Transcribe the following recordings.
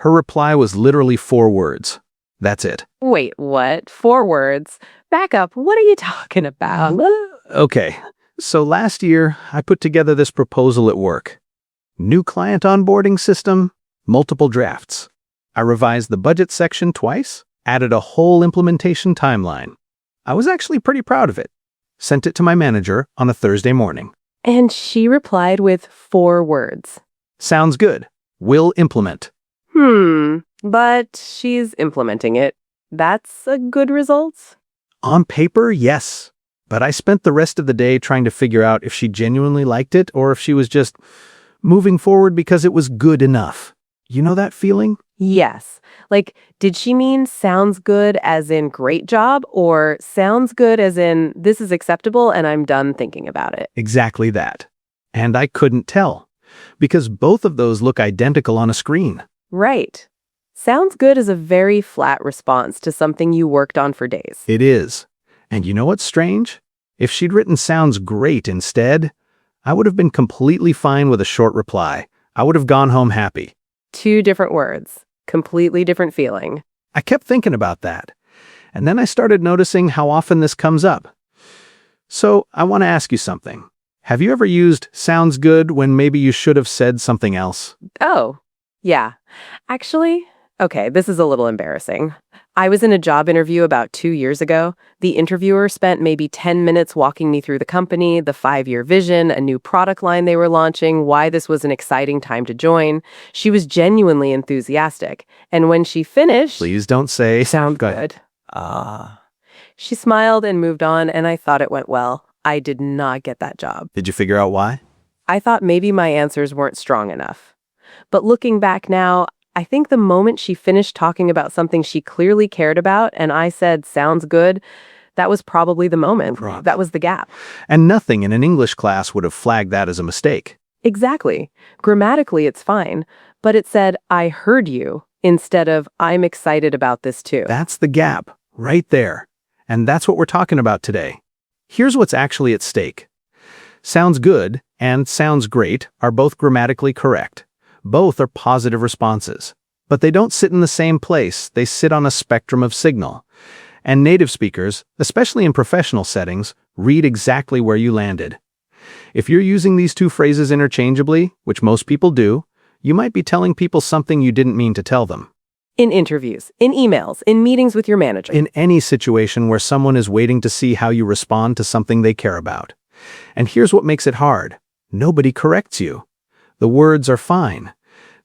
Her reply was literally 4 words. That's it. Wait, what? 4 words? Back up. What are you talking about? Okay, so last year, I put together this proposal at work. New client onboarding system, multiple drafts. I revised the budget section twice, added a whole implementation timeline. I was actually pretty proud of it. Sent it to my manager on a Thursday morning. And she replied with 4 words. Sounds good. Will implement. But she's implementing it. That's a good result? On paper, yes. But I spent the rest of the day trying to figure out if she genuinely liked it or if she was just moving forward because it was good enough. You know that feeling? Yes. Like, did she mean sounds good as in great job or sounds good as in this is acceptable and I'm done thinking about it? Exactly that. And I couldn't tell, because both of those look identical on a screen. Right. Sounds good is a very flat response to something you worked on for days. It is. And you know what's strange? If she'd written sounds great instead, I would have been completely fine with a short reply. I would have gone home happy. 2 different words, completely different feeling. I kept thinking about that. And then I started noticing how often this comes up. So I want to ask you something. Have you ever used sounds good when maybe you should have said something else? Oh, yeah. Actually, okay, this is a little embarrassing. I was in a job interview about 2 years ago. The interviewer spent maybe 10 minutes walking me through the company, the 5-year vision, a new product line they were launching, why this was an exciting time to join. She was genuinely enthusiastic. And when she finished, Please don't say sound Go ahead. good. She smiled and moved on, and I thought it went well. I did not get that job. Did you figure out why? I thought maybe my answers weren't strong enough. But looking back now, I think the moment she finished talking about something she clearly cared about and I said, sounds good, that was probably the moment. Right. That was the gap. And nothing in an English class would have flagged that as a mistake. Exactly. Grammatically, it's fine. But it said, I heard you, instead of, I'm excited about this too. That's the gap, right there. And that's what we're talking about today. Here's what's actually at stake. Sounds good and sounds great are both grammatically correct. Both are positive responses. But they don't sit in the same place. They sit on a spectrum of signal. And native speakers, especially in professional settings, read exactly where you landed. If you're using these two phrases interchangeably, which most people do, you might be telling people something you didn't mean to tell them. In interviews, in emails, in meetings with your manager. In any situation where someone is waiting to see how you respond to something they care about. And here's what makes it hard. Nobody corrects you. The words are fine.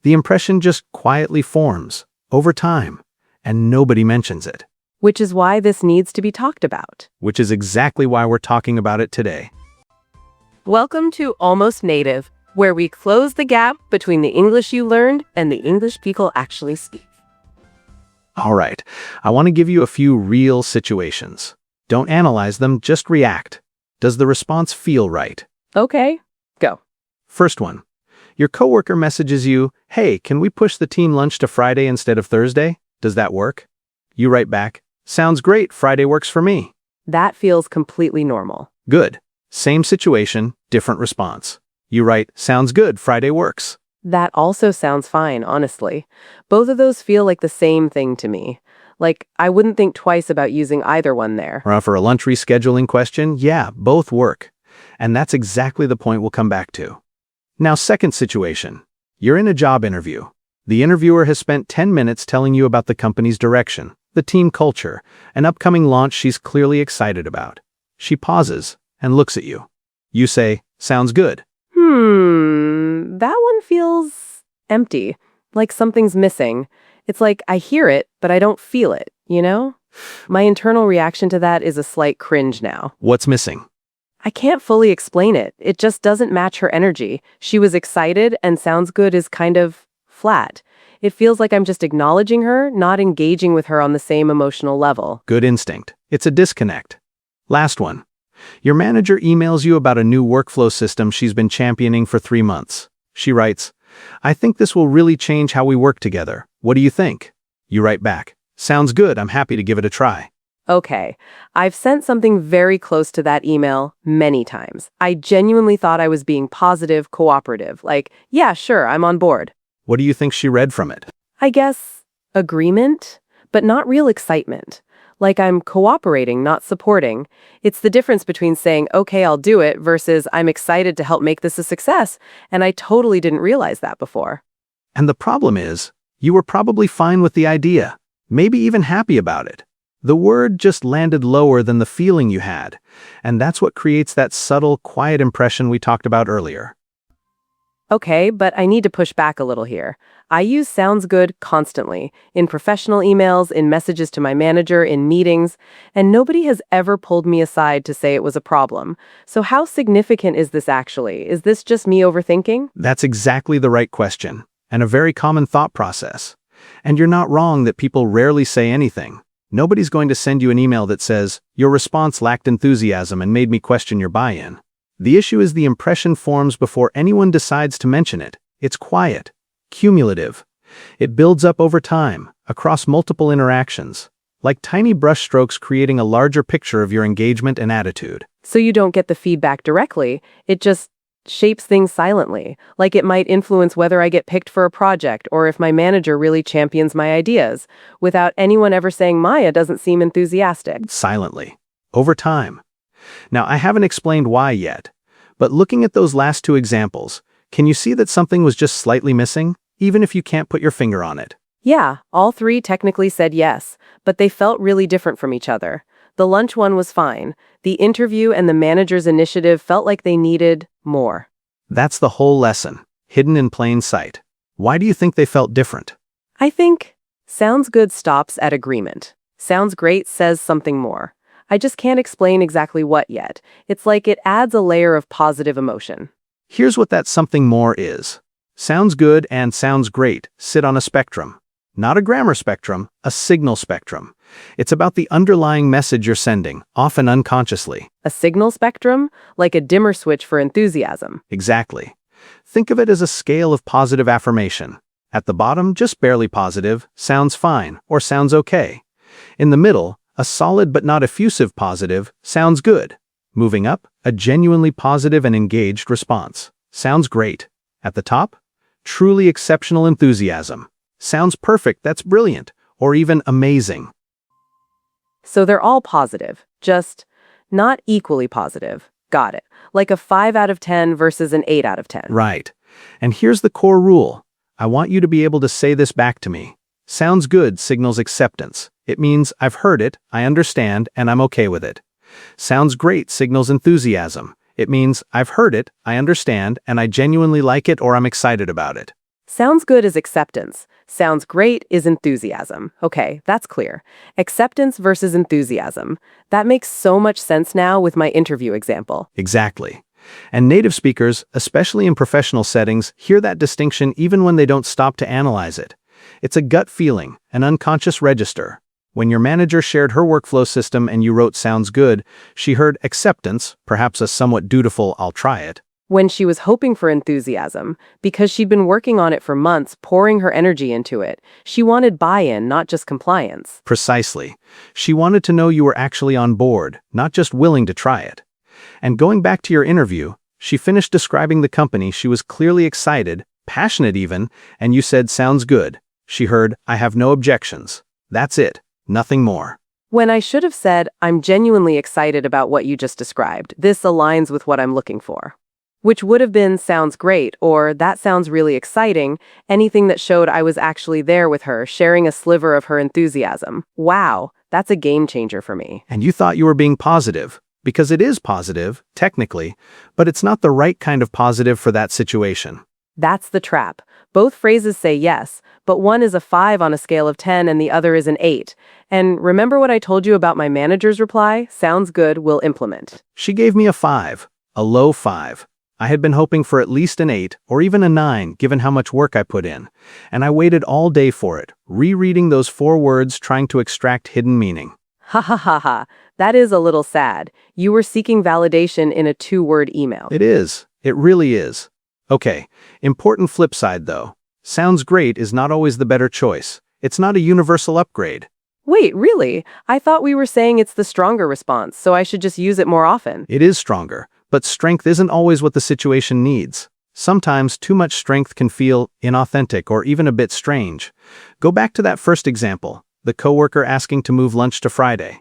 The impression just quietly forms, over time, and nobody mentions it. Which is why this needs to be talked about. Which is exactly why we're talking about it today. Welcome to Almost Native, where we close the gap between the English you learned and the English people actually speak. All right, I want to give you a few real situations. Don't analyze them, just react. Does the response feel right? Okay, go. First one. Your coworker messages you, hey, can we push the team lunch to Friday instead of Thursday? Does that work? You write back, sounds great, Friday works for me. That feels completely normal. Good. Same situation, different response. You write, sounds good, Friday works. That also sounds fine, honestly. Both of those feel like the same thing to me. Like, I wouldn't think twice about using either one there. Or for a lunch rescheduling question, yeah, both work. And that's exactly the point we'll come back to. Now, second situation. You're in a job interview. The interviewer has spent 10 minutes telling you about the company's direction, the team culture, an upcoming launch she's clearly excited about. She pauses and looks at you. You say, sounds good. That one feels empty, like something's missing. It's like I hear it, but I don't feel it, you know? My internal reaction to that is a slight cringe now. What's missing? I can't fully explain it. It just doesn't match her energy. She was excited, and sounds good is kind of flat. It feels like I'm just acknowledging her, not engaging with her on the same emotional level. Good instinct. It's a disconnect. Last one. Your manager emails you about a new workflow system she's been championing for 3 months. She writes, I think this will really change how we work together. What do you think? You write back, sounds good, I'm happy to give it a try. Okay, I've sent something very close to that email many times. I genuinely thought I was being positive, cooperative, like, yeah, sure, I'm on board. What do you think she read from it? I guess, agreement, but not real excitement. Like I'm cooperating, not supporting. It's the difference between saying, okay, I'll do it, versus I'm excited to help make this a success, and I totally didn't realize that before. And the problem is, you were probably fine with the idea, maybe even happy about it. The word just landed lower than the feeling you had, and that's what creates that subtle, quiet impression we talked about earlier. Okay, but I need to push back a little here. I use sounds good constantly, in professional emails, in messages to my manager, in meetings, and nobody has ever pulled me aside to say it was a problem. So how significant is this actually? Is this just me overthinking? That's exactly the right question, and a very common thought process. And you're not wrong that people rarely say anything. Nobody's going to send you an email that says, "Your response lacked enthusiasm and made me question your buy-in." The issue is the impression forms before anyone decides to mention it. It's quiet, cumulative. It builds up over time, across multiple interactions, like tiny brushstrokes creating a larger picture of your engagement and attitude. So you don't get the feedback directly, it just shapes things silently, like it might influence whether I get picked for a project or if my manager really champions my ideas, without anyone ever saying Maya doesn't seem enthusiastic. Silently, over time. Now, I haven't explained why yet, but looking at those last two examples, can you see that something was just slightly missing, even if you can't put your finger on it? Yeah, all three technically said yes, but they felt really different from each other. The lunch one was fine. The interview and the manager's initiative felt like they needed more. That's the whole lesson, hidden in plain sight. Why do you think they felt different? I think sounds good stops at agreement. Sounds great says something more. I just can't explain exactly what yet. It's like it adds a layer of positive emotion. Here's what that something more is. Sounds good and sounds great sit on a spectrum. Not a grammar spectrum, a signal spectrum. It's about the underlying message you're sending, often unconsciously. A signal spectrum, like a dimmer switch for enthusiasm. Exactly. Think of it as a scale of positive affirmation. At the bottom, just barely positive, sounds fine, or sounds okay. In the middle, a solid but not effusive positive, sounds good. Moving up, a genuinely positive and engaged response. Sounds great. At the top, truly exceptional enthusiasm. Sounds perfect, that's brilliant, or even amazing. So they're all positive, just not equally positive. Got it. Like a 5 out of 10 versus an 8 out of 10. Right. And here's the core rule. I want you to be able to say this back to me. Sounds good signals acceptance. It means I've heard it, I understand, and I'm okay with it. Sounds great signals enthusiasm. It means I've heard it, I understand, and I genuinely like it or I'm excited about it. Sounds good is acceptance. Sounds great is enthusiasm. Okay, that's clear. Acceptance versus enthusiasm. That makes so much sense now with my interview example. Exactly. And native speakers, especially in professional settings, hear that distinction even when they don't stop to analyze it. It's a gut feeling, an unconscious register. When your manager shared her workflow system and you wrote sounds good, she heard acceptance, perhaps a somewhat dutiful "I'll try it." When she was hoping for enthusiasm, because she'd been working on it for months, pouring her energy into it, she wanted buy-in, not just compliance. Precisely. She wanted to know you were actually on board, not just willing to try it. And going back to your interview, she finished describing the company. She was clearly excited, passionate even, and you said sounds good. She heard, "I have no objections." That's it. Nothing more. When I should have said, I'm genuinely excited about what you just described. This aligns with what I'm looking for. Which would have been sounds great, or that sounds really exciting, anything that showed I was actually there with her, sharing a sliver of her enthusiasm. Wow, that's a game changer for me. And you thought you were being positive, because it is positive, technically, but it's not the right kind of positive for that situation. That's the trap. Both phrases say yes, but one is a 5 on a scale of 10 and the other is an 8. And remember what I told you about my manager's reply? Sounds good, we'll implement. She gave me a 5, a low 5. I had been hoping for at least an 8 or even a 9 given how much work I put in, and I waited all day for it, rereading those 4 words trying to extract hidden meaning. Ha ha ha ha, that is a little sad. You were seeking validation in a 2-word email. It is. It really is. Okay, important flip side though. Sounds great is not always the better choice. It's not a universal upgrade. Wait, really? I thought we were saying it's the stronger response, so I should just use it more often. It is stronger, but strength isn't always what the situation needs. Sometimes too much strength can feel inauthentic or even a bit strange. Go back to that first example, the coworker asking to move lunch to Friday.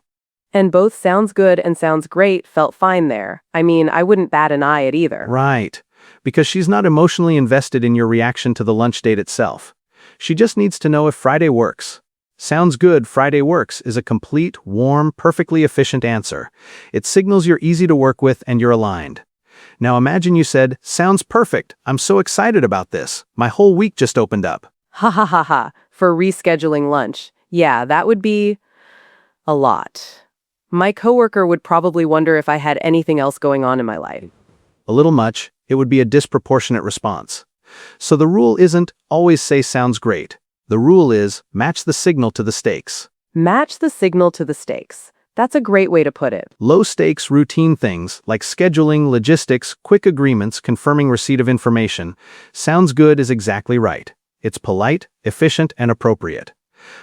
And both sounds good and sounds great felt fine there. I mean, I wouldn't bat an eye at either. Right, because she's not emotionally invested in your reaction to the lunch date itself. She just needs to know if Friday works. Sounds good, Friday works is a complete, warm, perfectly efficient answer. It signals you're easy to work with and you're aligned. Now imagine you said, sounds perfect, I'm so excited about this, my whole week just opened up. Ha ha ha ha, for rescheduling lunch. Yeah, that would be a lot. My coworker would probably wonder if I had anything else going on in my life. A little much, it would be a disproportionate response. So the rule isn't always say sounds great. The rule is match the signal to the stakes. Match the signal to the stakes. That's a great way to put it. Low-stakes routine things like scheduling, logistics, quick agreements, confirming receipt of information. Sounds good is exactly right. It's polite, efficient, and appropriate.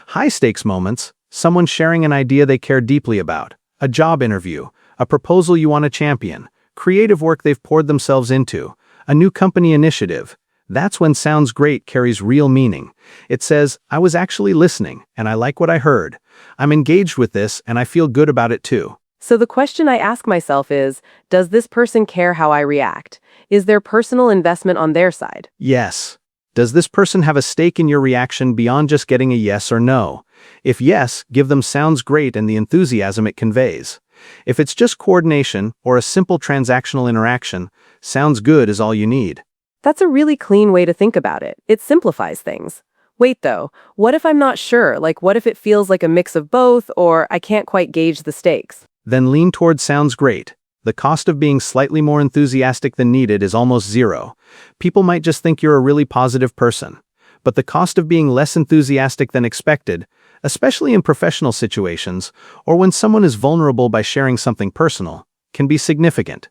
High-stakes moments, someone sharing an idea they care deeply about, a job interview, a proposal you want to champion, creative work they've poured themselves into, a new company initiative. That's when sounds great carries real meaning. It says, I was actually listening, and I like what I heard. I'm engaged with this, and I feel good about it too. So the question I ask myself is, does this person care how I react? Is there personal investment on their side? Yes. Does this person have a stake in your reaction beyond just getting a yes or no? If yes, give them sounds great and the enthusiasm it conveys. If it's just coordination or a simple transactional interaction, sounds good is all you need. That's a really clean way to think about it. It simplifies things. Wait though, what if I'm not sure? Like what if it feels like a mix of both or I can't quite gauge the stakes? Then lean toward sounds great. The cost of being slightly more enthusiastic than needed is almost zero. People might just think you're a really positive person. But the cost of being less enthusiastic than expected, especially in professional situations or when someone is vulnerable by sharing something personal, can be significant.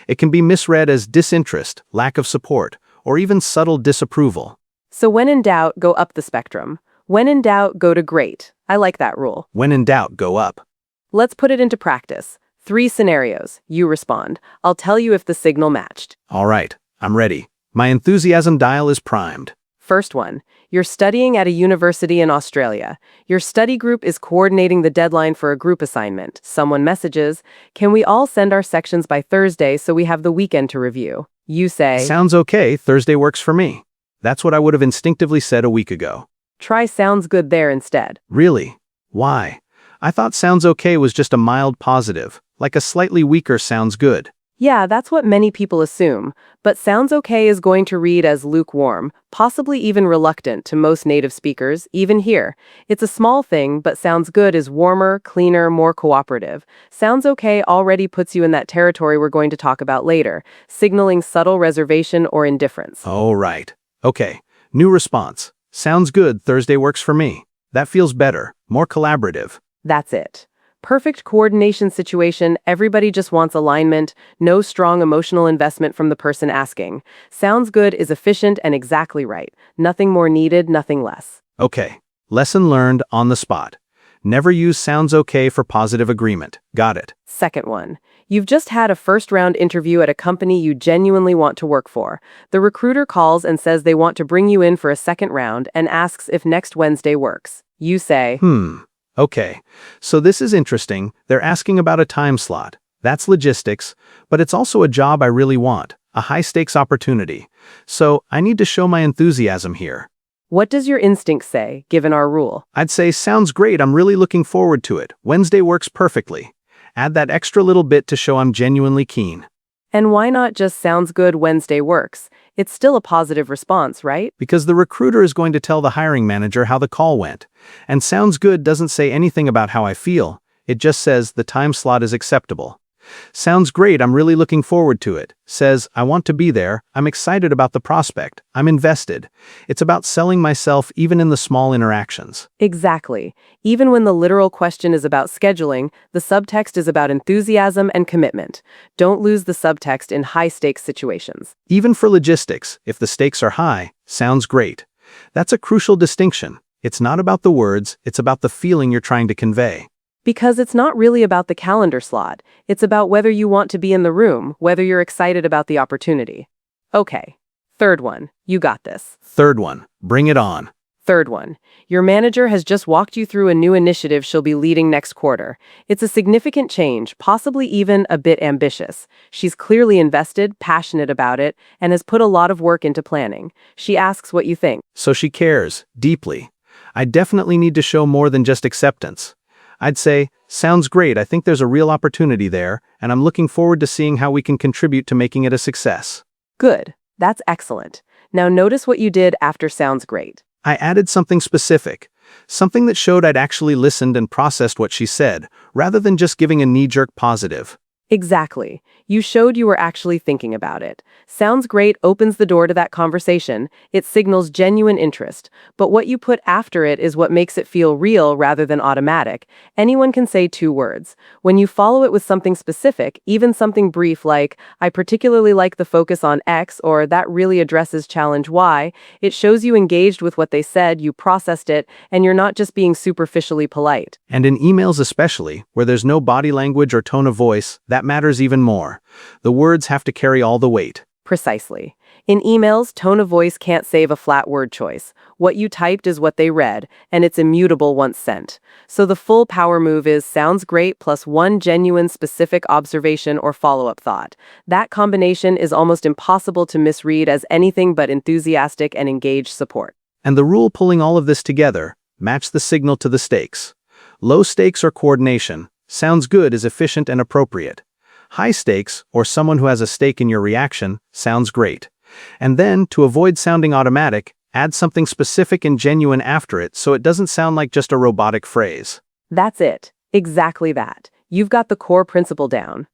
It can be misread as disinterest, lack of support, or even subtle disapproval. So when in doubt, go up the spectrum. When in doubt, go to great. I like that rule. When in doubt, go up. Let's put it into practice. 3 scenarios. You respond. I'll tell you if the signal matched. All right, I'm ready. My enthusiasm dial is primed. First one, you're studying at a university in Australia. Your study group is coordinating the deadline for a group assignment. Someone messages, can we all send our sections by Thursday so we have the weekend to review? You say, Sounds okay, Thursday works for me. That's what I would have instinctively said a week ago. try sounds good there instead. Really? Why? I thought sounds okay was just a mild positive, like a slightly weaker sounds good. Yeah, that's what many people assume, but sounds okay is going to read as lukewarm, possibly even reluctant to most native speakers, even here. It's a small thing, but sounds good is warmer, cleaner, more cooperative. Sounds okay already puts you in that territory we're going to talk about later, signaling subtle reservation or indifference. Oh, right. Okay, new response. Sounds good, Thursday works for me. That feels better, more collaborative. That's it. Perfect coordination situation, everybody just wants alignment, no strong emotional investment from the person asking. Sounds good is efficient and exactly right. Nothing more needed, nothing less. Okay, lesson learned on the spot. Never use sounds okay for positive agreement. Got it. Second one, you've just had a first-round interview at a company you genuinely want to work for. The recruiter calls and says they want to bring you in for a second round and asks if next Wednesday works. You say, Okay, so this is interesting. They're asking about a time slot. That's logistics, but it's also a job I really want, a high-stakes opportunity. So I need to show my enthusiasm here. what does your instinct say, given our rule? I'd say, sounds great, I'm really looking forward to it. Wednesday works perfectly. Add that extra little bit to show I'm genuinely keen. And why not just sounds good Wednesday works? It's still a positive response, right? Because the recruiter is going to tell the hiring manager how the call went. And sounds good doesn't say anything about how I feel. It just says the time slot is acceptable. Sounds great, I'm really looking forward to it. Says, I want to be there, I'm excited about the prospect, I'm invested. It's about selling myself even in the small interactions. Exactly. Even when the literal question is about scheduling, the subtext is about enthusiasm and commitment. Don't lose the subtext in high-stakes situations. Even for logistics, if the stakes are high, sounds great. That's a crucial distinction. It's not about the words, it's about the feeling you're trying to convey. Because it's not really about the calendar slot. It's about whether you want to be in the room, whether you're excited about the opportunity. Okay. Third one, you got this. Third one, bring it on. Third one, your manager has just walked you through a new initiative she'll be leading next quarter. It's a significant change, possibly even a bit ambitious. She's clearly invested, passionate about it, and has put a lot of work into planning. She asks what you think. So she cares, deeply. I definitely need to show more than just acceptance. I'd say, sounds great, I think there's a real opportunity there, and I'm looking forward to seeing how we can contribute to making it a success. Good. That's excellent. Now notice what you did after sounds great. I added something specific, something that showed I'd actually listened and processed what she said, rather than just giving a knee-jerk positive. Exactly. You showed you were actually thinking about it. Sounds great opens the door to that conversation. It signals genuine interest. But what you put after it is what makes it feel real rather than automatic. Anyone can say 2 words. When you follow it with something specific, even something brief like, I particularly like the focus on X, or that really addresses challenge Y, it shows you engaged with what they said, you processed it, and you're not just being superficially polite. And in emails especially, where there's no body language or tone of voice, that matters even more. The words have to carry all the weight. Precisely. In emails, tone of voice can't save a flat word choice. What you typed is what they read, and it's immutable once sent. So the full power move is sounds great plus one genuine specific observation or follow-up thought. That combination is almost impossible to misread as anything but enthusiastic and engaged support. And the rule pulling all of this together, match the signal to the stakes. Low stakes or coordination, sounds good is efficient and appropriate. High stakes, or someone who has a stake in your reaction, sounds great. And then, to avoid sounding automatic, add something specific and genuine after it so it doesn't sound like just a robotic phrase. That's it. Exactly that. You've got the core principle down.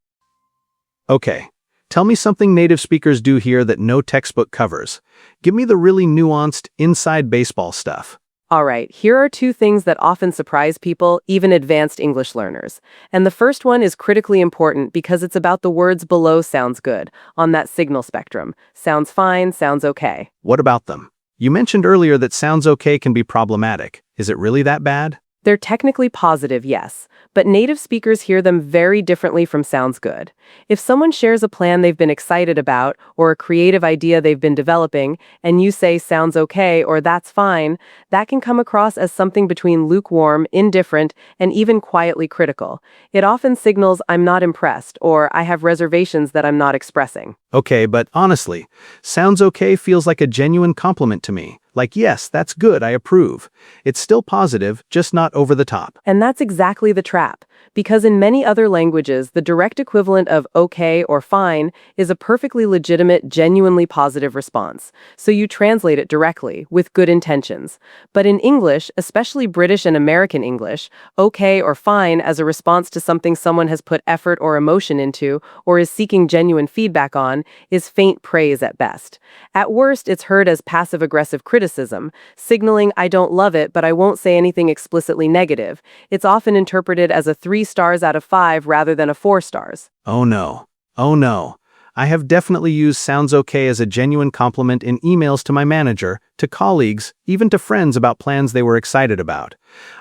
Okay, tell me something native speakers do here that no textbook covers. Give me the really nuanced, inside baseball stuff. All right, here are 2 things that often surprise people, even advanced English learners. And the first one is critically important because it's about the words below sounds good, on that signal spectrum. Sounds fine, sounds okay. What about them? You mentioned earlier that sounds okay can be problematic. Is it really that bad? They're technically positive, yes, but native speakers hear them very differently from sounds good. If someone shares a plan they've been excited about or a creative idea they've been developing, and you say sounds okay or that's fine, that can come across as something between lukewarm, indifferent, and even quietly critical. It often signals I'm not impressed or I have reservations that I'm not expressing. Okay, but honestly, sounds okay feels like a genuine compliment to me. Like, yes, that's good, I approve. It's still positive, just not over the top. And that's exactly the trap, because in many other languages, the direct equivalent of okay or fine is a perfectly legitimate, genuinely positive response. So you translate it directly, with good intentions. But in English, especially British and American English, okay or fine as a response to something someone has put effort or emotion into, or is seeking genuine feedback on, is faint praise at best. At worst, it's heard as passive-aggressive criticism, signaling I don't love it, but I won't say anything explicitly negative. It's often interpreted as a 3 stars out of 5 rather than a 4 stars. Oh no. Oh no. I have definitely used sounds okay as a genuine compliment in emails to my manager, to colleagues, even to friends about plans they were excited about.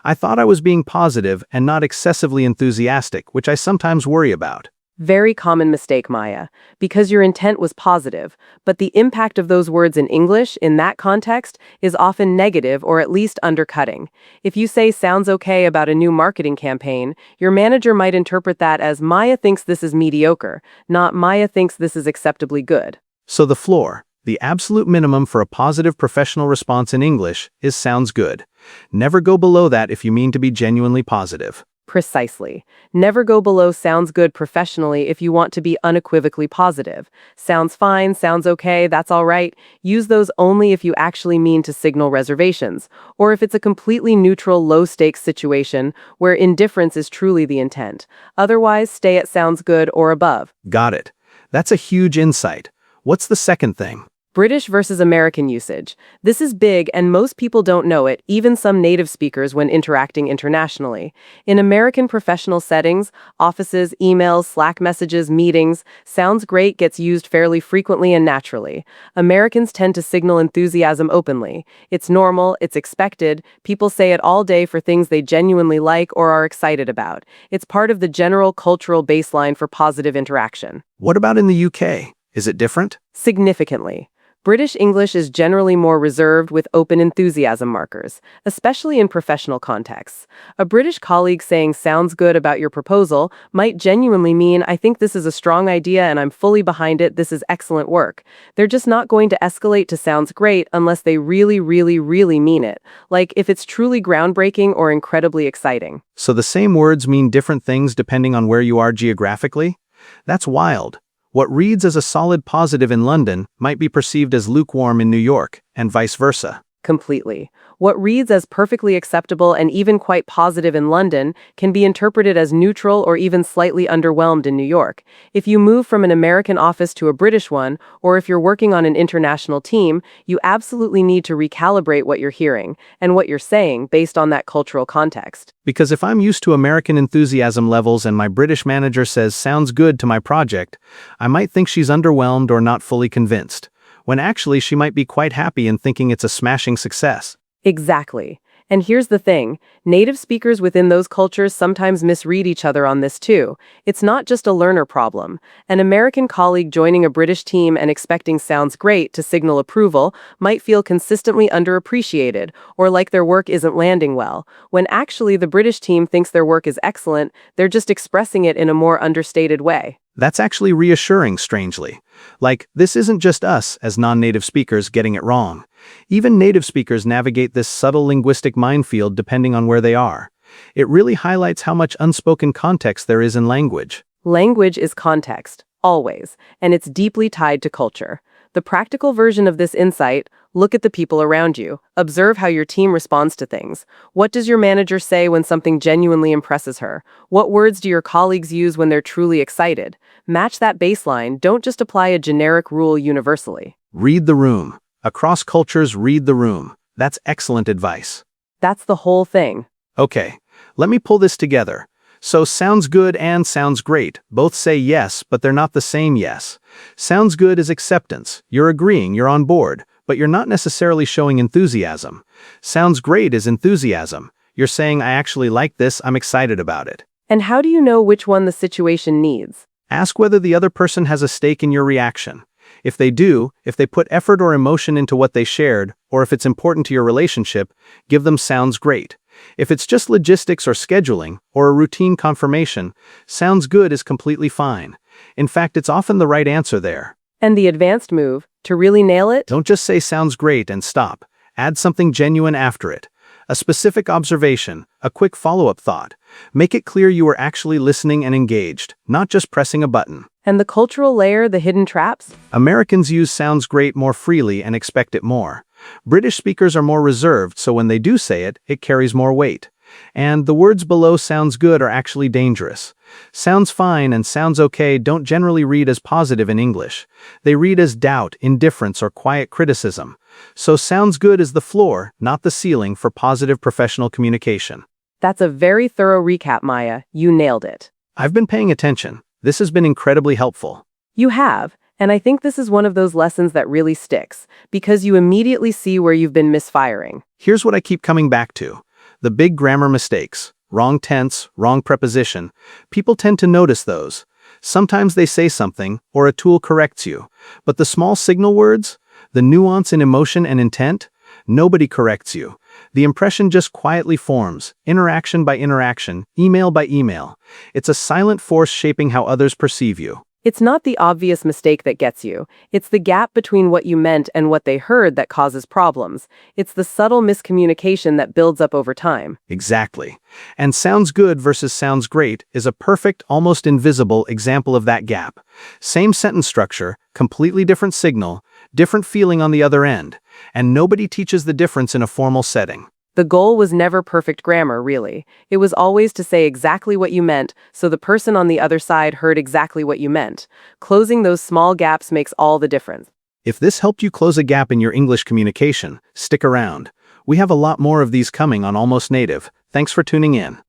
I thought I was being positive and not excessively enthusiastic, which I sometimes worry about. Very common mistake, Maya, because your intent was positive, but the impact of those words in English, in that context, is often negative or at least undercutting. If you say sounds okay about a new marketing campaign, your manager might interpret that as Maya thinks this is mediocre, not Maya thinks this is acceptably good. So the floor, the absolute minimum for a positive professional response in English, is sounds good. Never go below that if you mean to be genuinely positive. Precisely. Never go below sounds good professionally if you want to be unequivocally positive. Sounds fine, sounds okay, that's all right. Use those only if you actually mean to signal reservations, or if it's a completely neutral, low-stakes situation where indifference is truly the intent. Otherwise, stay at sounds good or above. Got it. That's a huge insight. What's the second thing? British versus American usage. This is big and most people don't know it, even some native speakers when interacting internationally. In American professional settings, offices, emails, Slack messages, meetings, sounds great gets used fairly frequently and naturally. Americans tend to signal enthusiasm openly. It's normal, it's expected, people say it all day for things they genuinely like or are excited about. It's part of the general cultural baseline for positive interaction. What about in the UK? Is it different? Significantly. British English is generally more reserved with open enthusiasm markers, especially in professional contexts. A British colleague saying sounds good about your proposal might genuinely mean I think this is a strong idea and I'm fully behind it, this is excellent work. They're just not going to escalate to sounds great unless they really, really, really mean it, like if it's truly groundbreaking or incredibly exciting. So the same words mean different things depending on where you are geographically? That's wild. What reads as a solid positive in London might be perceived as lukewarm in New York, and vice versa. Completely. What reads as perfectly acceptable and even quite positive in London can be interpreted as neutral or even slightly underwhelmed in New York. If you move from an American office to a British one, or if you're working on an international team, you absolutely need to recalibrate what you're hearing and what you're saying based on that cultural context. Because if I'm used to American enthusiasm levels and my British manager says sounds good to my project, I might think she's underwhelmed or not fully convinced, when actually she might be quite happy and thinking it's a smashing success. Exactly. And here's the thing, native speakers within those cultures sometimes misread each other on this too. It's not just a learner problem. An American colleague joining a British team and expecting sounds great to signal approval might feel consistently underappreciated or like their work isn't landing well, when actually the British team thinks their work is excellent, they're just expressing it in a more understated way. That's actually reassuring, strangely. Like, this isn't just us, as non-native speakers, getting it wrong. Even native speakers navigate this subtle linguistic minefield depending on where they are. It really highlights how much unspoken context there is in language. Language is context, always, and it's deeply tied to culture. The practical version of this insight: look at the people around you. Observe how your team responds to things. What does your manager say when something genuinely impresses her? What words do your colleagues use when they're truly excited? Match that baseline, don't just apply a generic rule universally. Read the room. Across cultures, read the room. That's excellent advice. That's the whole thing. Okay, let me pull this together. So sounds good and sounds great both say yes, but they're not the same yes. Sounds good is acceptance. You're agreeing, you're on board, but you're not necessarily showing enthusiasm. Sounds great is enthusiasm. You're saying, I actually like this, I'm excited about it. And how do you know which one the situation needs? Ask whether the other person has a stake in your reaction. If they do, if they put effort or emotion into what they shared, or if it's important to your relationship, give them sounds great. If it's just logistics or scheduling, or a routine confirmation, sounds good is completely fine. In fact, it's often the right answer there. And the advanced move, to really nail it? Don't just say sounds great and stop. Add something genuine after it. A specific observation, a quick follow-up thought. Make it clear you are actually listening and engaged, not just pressing a button. And the cultural layer, the hidden traps? Americans use sounds great more freely and expect it more. British speakers are more reserved, so when they do say it, it carries more weight. And the words below sounds good are actually dangerous. Sounds fine and sounds okay don't generally read as positive in English. They read as doubt, indifference, or quiet criticism. So sounds good is the floor, not the ceiling, for positive professional communication. That's a very thorough recap, Maya. You nailed it. I've been paying attention. This has been incredibly helpful. You have, and I think this is one of those lessons that really sticks, because you immediately see where you've been misfiring. Here's what I keep coming back to. The big grammar mistakes. Wrong tense, wrong preposition. People tend to notice those. Sometimes they say something, or a tool corrects you. But the small signal words, the nuance in emotion and intent, nobody corrects you. The impression just quietly forms, interaction by interaction, email by email. It's a silent force shaping how others perceive you. It's not the obvious mistake that gets you. It's the gap between what you meant and what they heard that causes problems. It's the subtle miscommunication that builds up over time. Exactly. And sounds good versus sounds great is a perfect, almost invisible example of that gap. Same sentence structure, completely different signal, different feeling on the other end. And nobody teaches the difference in a formal setting. The goal was never perfect grammar, really. It was always to say exactly what you meant, so the person on the other side heard exactly what you meant. Closing those small gaps makes all the difference. If this helped you close a gap in your English communication, stick around. We have a lot more of these coming on Almost Native. Thanks for tuning in.